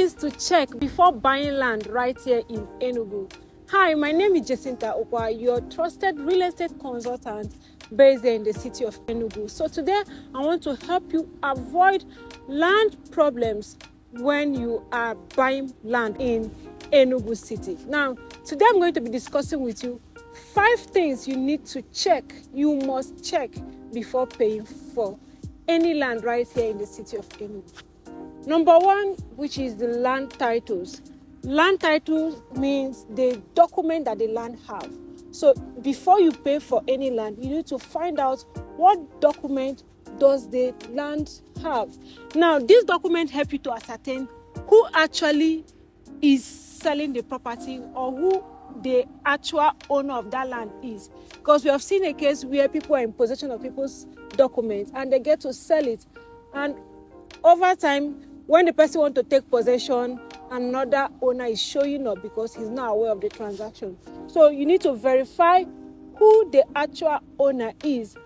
things to check before buying land right here in Enugu. Hi, my name is Jacinta Ukwa, your trusted real estate consultant based here in the city of Enugu. So today, I want to help you avoid land problems when you are buying land in Enugu city. Now, today I'm going to be discussing with you 5 things you need to check, you must check before paying for any land right here in the city of Enugu. Number 1, which is the land titles. Land titles means the document that the land have. So before you pay for any land, you need to find out what document does the land have. Now, this document help you to ascertain who actually is selling the property or who the actual owner of that land is. Because we have seen a case where people are in possession of people's documents and they get to sell it. And over time, when the person wants to take possession, another owner is showing up because he's not aware of the transaction. So you need to verify who the actual owner is,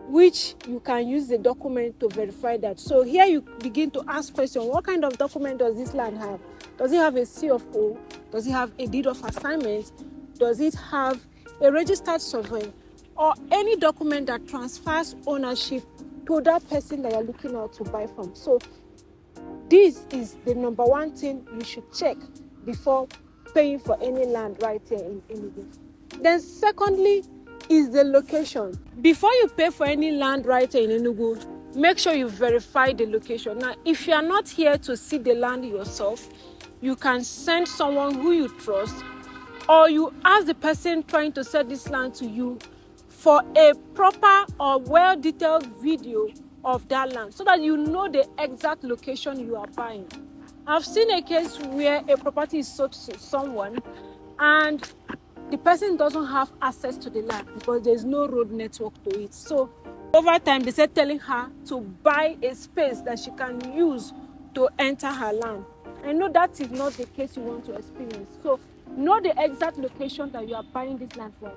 which you can use the document to verify that. So here you begin to ask questions. What kind of document does this land have? Does it have a C of O? Does it have a deed of assignment? Does it have a registered survey? Or any document that transfers ownership to that person that you're looking out to buy from. So this is the number 1 thing you should check before paying for any land right here in Enugu. Then secondly is the location. Before you pay for any land right here in Enugu, make sure you verify the location. Now, if you are not here to see the land yourself, you can send someone who you trust, or you ask the person trying to sell this land to you for a proper or well-detailed video of that land so that you know the exact location you are buying. I've seen a case where a property is sold to someone and the person doesn't have access to the land because there's no road network to it. So over time, they said telling her to buy a space that she can use to enter her land. I know that is not the case you want to experience. So know the exact location that you are buying this land from.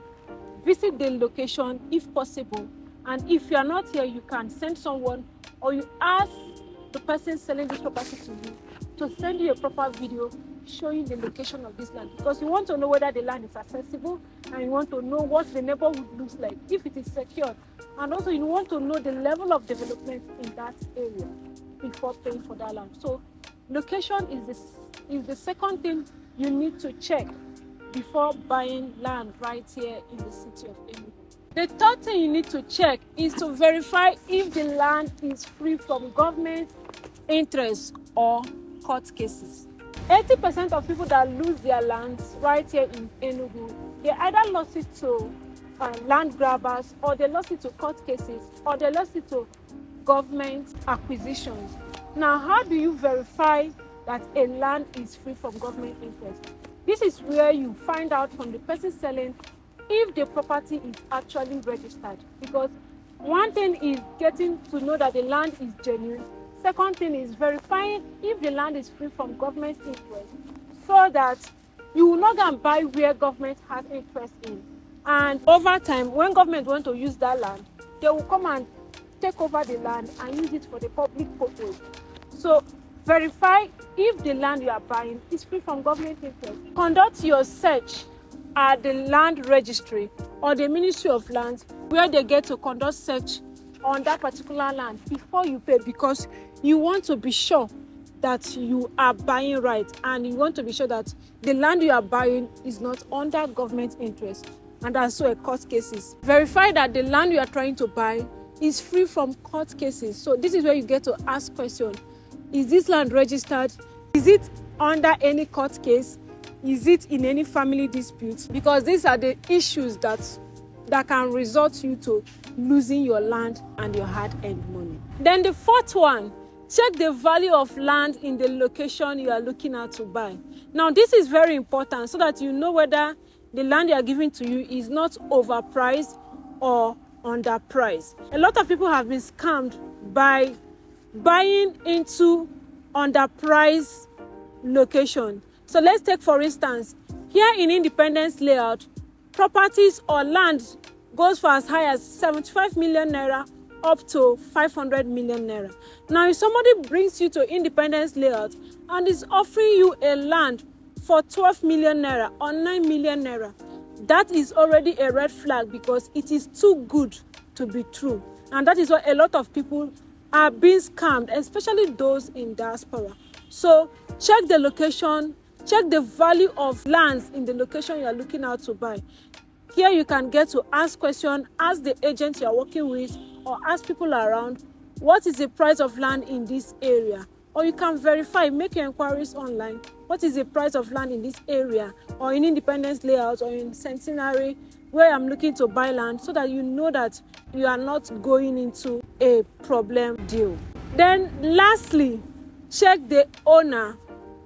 Visit the location if possible. And if you are not here, you can send someone or you ask the person selling this property to you to send you a proper video showing the location of this land, because you want to know whether the land is accessible and you want to know what the neighborhood looks like, if it is secure, and also you want to know the level of development in that area before paying for that land. So location is the second thing you need to check before buying land right here in the city of Enugu. The third thing you need to check is to verify if the land is free from government interest or court cases. 80% of people that lose their lands right here in Enugu, they either lost it to land grabbers, or they lost it to court cases, or they lost it to government acquisitions. Now, how do you verify that a land is free from government interest? This is where you find out from the person selling if the property is actually registered. Because one thing is getting to know that the land is genuine. Second thing is verifying if the land is free from government interest, so that you will not go and buy where government has interest in. And over time, when government want to use that land, they will come and take over the land and use it for the public purpose. So verify if the land you are buying is free from government interest. Conduct your search at the land registry or the Ministry of Lands, where they get to conduct search on that particular land before you pay, because you want to be sure that you are buying right, and you want to be sure that the land you are buying is not under government interest and also a court cases. Verify that the land you are trying to buy is free from court cases. So this is where you get to ask questions. Is this land registered? Is it under any court case? Is it in any family dispute? Because these are the issues that can result you to losing your land and your hard-earned money. Then the fourth one, check the value of land in the location you are looking at to buy. Now, this is very important so that you know whether the land they are giving to you is not overpriced or underpriced. A lot of people have been scammed by buying into underpriced location. So let's take, for instance, here in Independence Layout, properties or land goes for as high as 75 million naira up to 500 million naira. Now, if somebody brings you to Independence Layout and is offering you a land for 12 million naira or 9 million naira, that is already a red flag, because it is too good to be true. And that is why a lot of people are being scammed, especially those in diaspora. So check the location, check the value of lands in the location you are looking out to buy. Here you can get to ask questions, ask the agent you are working with, or ask people around, what is the price of land in this area? Or you can verify, make your inquiries online. What is the price of land in this area, or in Independence Layout, or in Centenary, where I'm looking to buy land, so that you know that you are not going into a problem deal. Then lastly, check the owner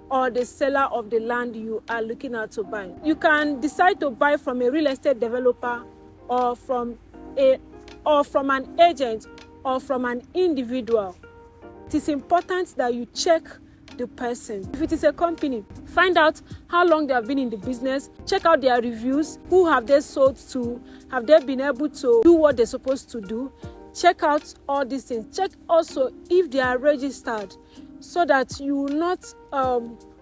or the seller of the land you are looking at to buy. You can decide to buy from a real estate developer, or from an agent, or from an individual. It is important that you check the person. If it is a company, find out how long they have been in the business, check out their reviews, who have they sold to, have they been able to do what they're supposed to do. Check out all these things. Check also if they are registered, so that you will not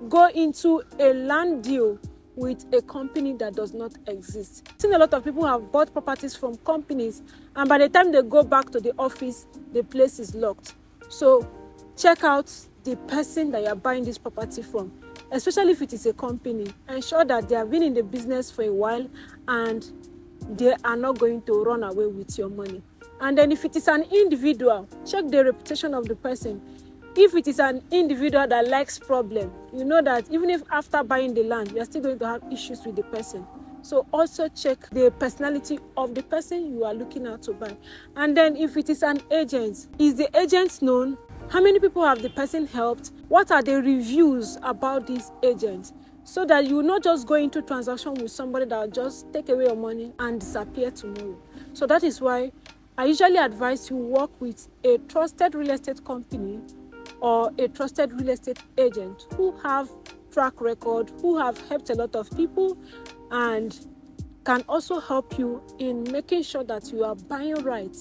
go into a land deal with a company that does not exist. I've seen a lot of people have bought properties from companies, and by the time they go back to the office, the place is locked. So check out the person that you are buying this property from, especially if it is a company. Ensure that they have been in the business for a while and they are not going to run away with your money. And then if it is an individual, check the reputation of the person. If it is an individual that likes problem, you know that even if after buying the land, you are still going to have issues with the person. So also check the personality of the person you are looking at to buy. And then if it is an agent, is the agent known? How many people have the person helped? What are the reviews about this agent? So that you will not just go into transaction with somebody that will just take away your money and disappear tomorrow. So that is why I usually advise you work with a trusted real estate company or a trusted real estate agent who have track record, who have helped a lot of people, and can also help you in making sure that you are buying right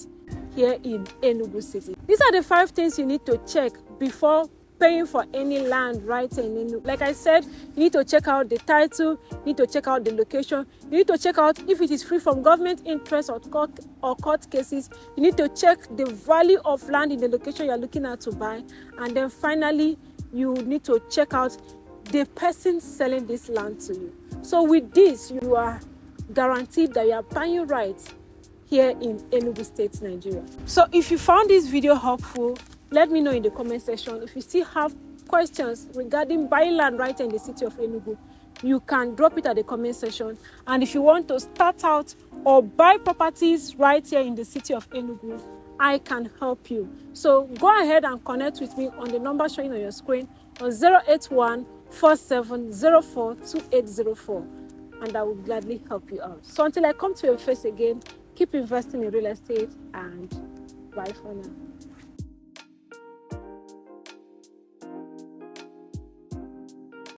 here in Enugu City. These are the 5 things you need to check before paying for any land right in Enugu. Like I said, you need to check out the title, you need to check out the location, you need to check out if it is free from government interest or court cases, you need to check the value of land in the location you are looking at to buy, and then finally, you need to check out the person selling this land to you. So with this, you are guaranteed that you are buying right here in Enugu State, Nigeria. So if you found this video helpful, let me know in the comment section. If you still have questions regarding buying land right in the city of Enugu, you can drop it at the comment section. And if you want to start out or buy properties right here in the city of Enugu, I can help you. So go ahead and connect with me on the number showing on your screen on 081-4704-2804, and I will gladly help you out. So until I come to your face again, keep investing in real estate, and bye for now.